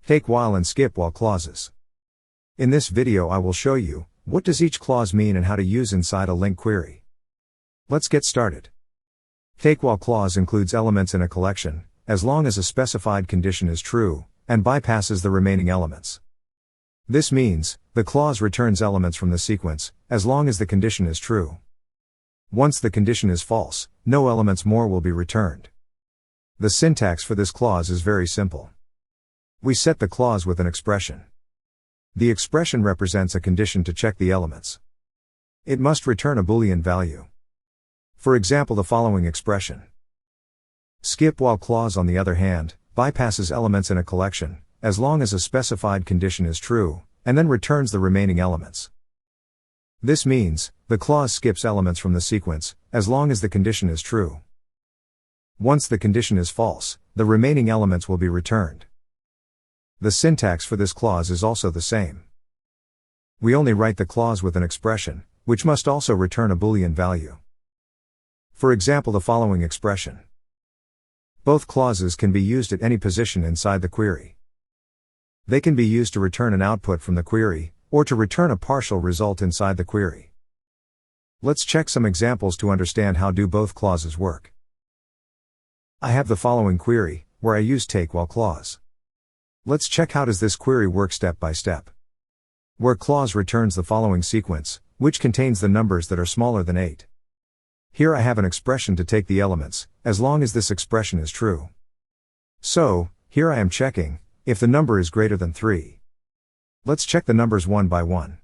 take while and skip while clauses. In this video I will show you, what does each clause mean and how to use inside a LINQ query. Let's get started. Take while clause includes elements in a collection, as long as a specified condition is true, and bypasses the remaining elements. This means, the clause returns elements from the sequence, as long as the condition is true. Once the condition is false, no elements more will be returned. The syntax for this clause is very simple. We set the clause with an expression. The expression represents a condition to check the elements. It must return a Boolean value. For example, the following expression. Skip while clause, on the other hand, bypasses elements in a collection, as long as a specified condition is true, and then returns the remaining elements. This means, the clause skips elements from the sequence, as long as the condition is true. Once the condition is false, the remaining elements will be returned. The syntax for this clause is also the same. We only write the clause with an expression, which must also return a Boolean value. For example, the following expression. Both clauses can be used at any position inside the query. They can be used to return an output from the query, or to return a partial result inside the query. Let's check some examples to understand how do both clauses work. I have the following query, where I use take while clause. Let's check how does this query work step by step. Where clause returns the following sequence, which contains the numbers that are smaller than 8. Here I have an expression to take the elements, as long as this expression is true. So, here I am checking, if the number is greater than 3. Let's check the numbers one by one.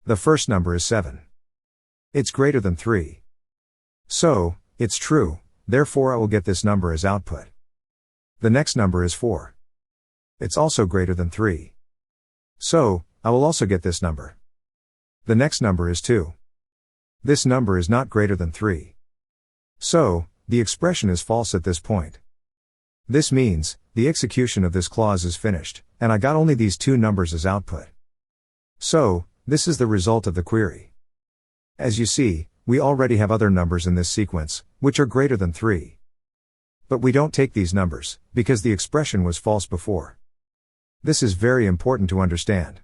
The first number is 7. It's greater than 3. So, it's true, therefore I will get this number as output. The next number is 4. It's also greater than 3. So, I will also get this number. The next number is 2. This number is not greater than 3. So, the expression is false at this point. This means, the execution of this clause is finished, and I got only these two numbers as output. So, this is the result of the query. As you see, we already have other numbers in this sequence, which are greater than 3. But we don't take these numbers, because the expression was false before. This is very important to understand.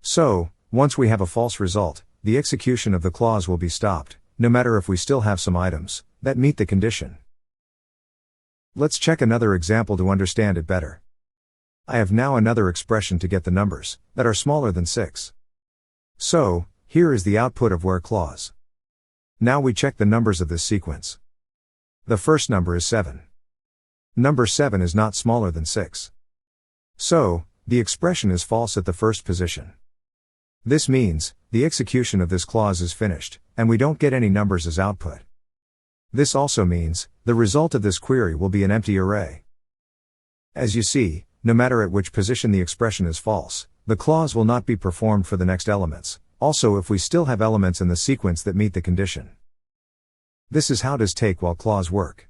So, once we have a false result, the execution of the clause will be stopped, no matter if we still have some items that meet the condition. Let's check another example to understand it better. I have now another expression to get the numbers that are smaller than 6. So, here is the output of where clause. Now we check the numbers of this sequence. The first number is 7. Number 7 is not smaller than 6. So, the expression is false at the first position. This means, the execution of this clause is finished, and we don't get any numbers as output. This also means, the result of this query will be an empty array. As you see, no matter at which position the expression is false, the clause will not be performed for the next elements, also if we still have elements in the sequence that meet the condition. This is how does take while clause work.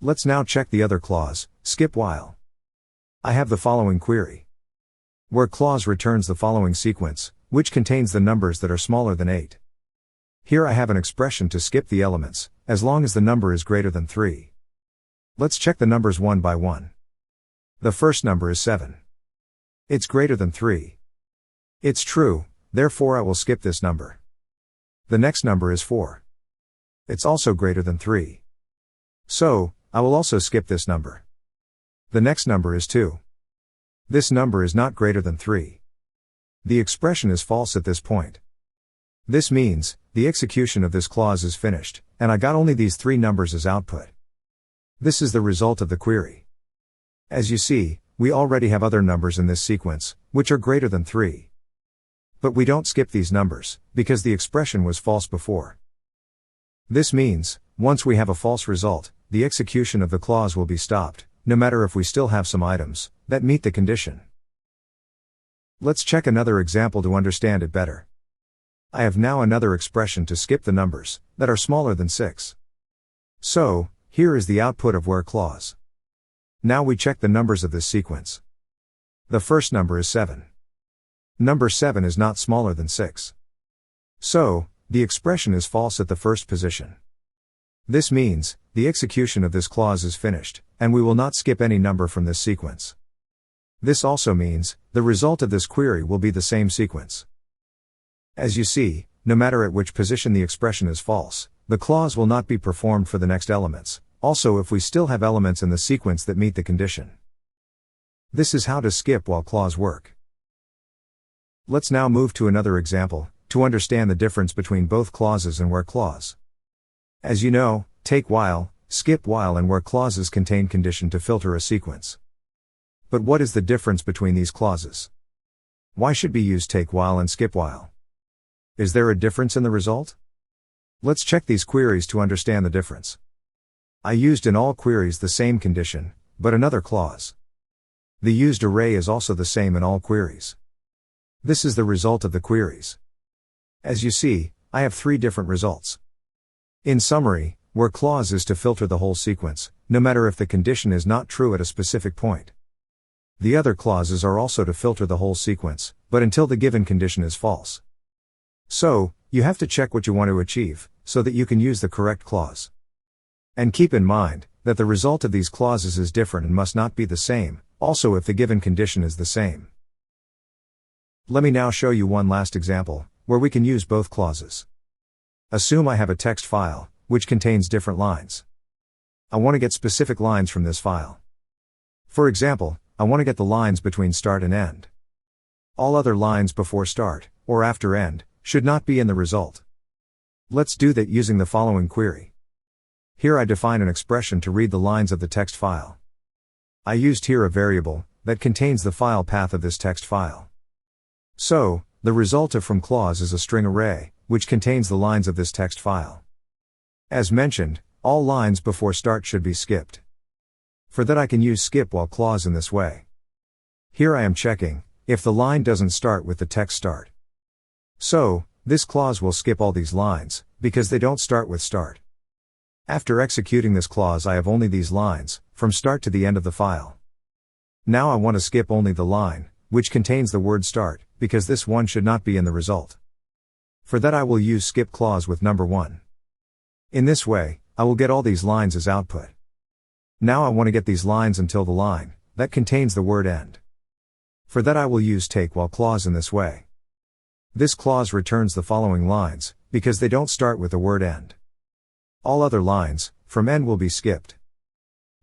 Let's now check the other clause, skip while. I have the following query. Where clause returns the following sequence, which contains the numbers that are smaller than 8. Here I have an expression to skip the elements, as long as the number is greater than 3. Let's check the numbers one by one. The first number is 7. It's greater than 3. It's true, therefore I will skip this number. The next number is 4. It's also greater than 3. So, I will also skip this number. The next number is 2. This number is not greater than 3. The expression is false at this point. This means, the execution of this clause is finished, and I got only these 3 numbers as output. This is the result of the query. As you see, we already have other numbers in this sequence, which are greater than 3. But we don't skip these numbers, because the expression was false before. This means, once we have a false result, the execution of the clause will be stopped, no matter if we still have some items that meet the condition. Let's check another example to understand it better. I have now another expression to skip the numbers that are smaller than 6. So, here is the output of where clause. Now we check the numbers of this sequence. The first number is 7. Number 7 is not smaller than 6. So, the expression is false at the first position. This means, the execution of this clause is finished, and we will not skip any number from this sequence. This also means, the result of this query will be the same sequence. As you see, no matter at which position the expression is false, the clause will not be performed for the next elements, also if we still have elements in the sequence that meet the condition. This is how to skip while clause work. Let's now move to another example, to understand the difference between both clauses and where clause. As you know, take while, skip while and where clauses contain condition to filter a sequence. But what is the difference between these clauses? Why should we use take while and skip while? Is there a difference in the result? Let's check these queries to understand the difference. I used in all queries the same condition, but another clause. The used array is also the same in all queries. This is the result of the queries. As you see, I have 3 different results. In summary, where clause is to filter the whole sequence, no matter if the condition is not true at a specific point. The other clauses are also to filter the whole sequence, but until the given condition is false. So, you have to check what you want to achieve, so that you can use the correct clause. And keep in mind, that the result of these clauses is different and must not be the same, also if the given condition is the same. Let me now show you one last example, where we can use both clauses. Assume I have a text file, which contains different lines. I want to get specific lines from this file. For example, I want to get the lines between start and end. All other lines before start, or after end, should not be in the result. Let's do that using the following query. Here I define an expression to read the lines of the text file. I used here a variable that contains the file path of this text file. So, the result of from clause is a string array, which contains the lines of this text file. As mentioned, all lines before start should be skipped. For that I can use skip while clause in this way. Here I am checking if the line doesn't start with the text start. So, this clause will skip all these lines, because they don't start with start. After executing this clause I have only these lines, from start to the end of the file. Now I want to skip only the line, which contains the word start, because this one should not be in the result. For that I will use skip clause with number 1. In this way, I will get all these lines as output. Now I want to get these lines until the line that contains the word end. For that I will use take while clause in this way. This clause returns the following lines, because they don't start with the word end. All other lines, from end will be skipped.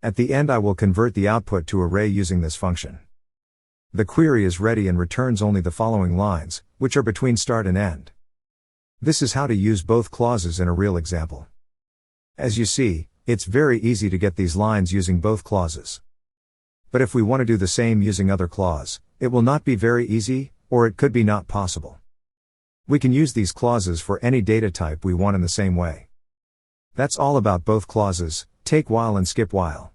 At the end I will convert the output to array using this function. The query is ready and returns only the following lines, which are between start and end. This is how to use both clauses in a real example. As you see, it's very easy to get these lines using both clauses. But if we want to do the same using other clause, it will not be very easy, or it could be not possible. We can use these clauses for any data type we want in the same way. That's all about both clauses, take while and skip while.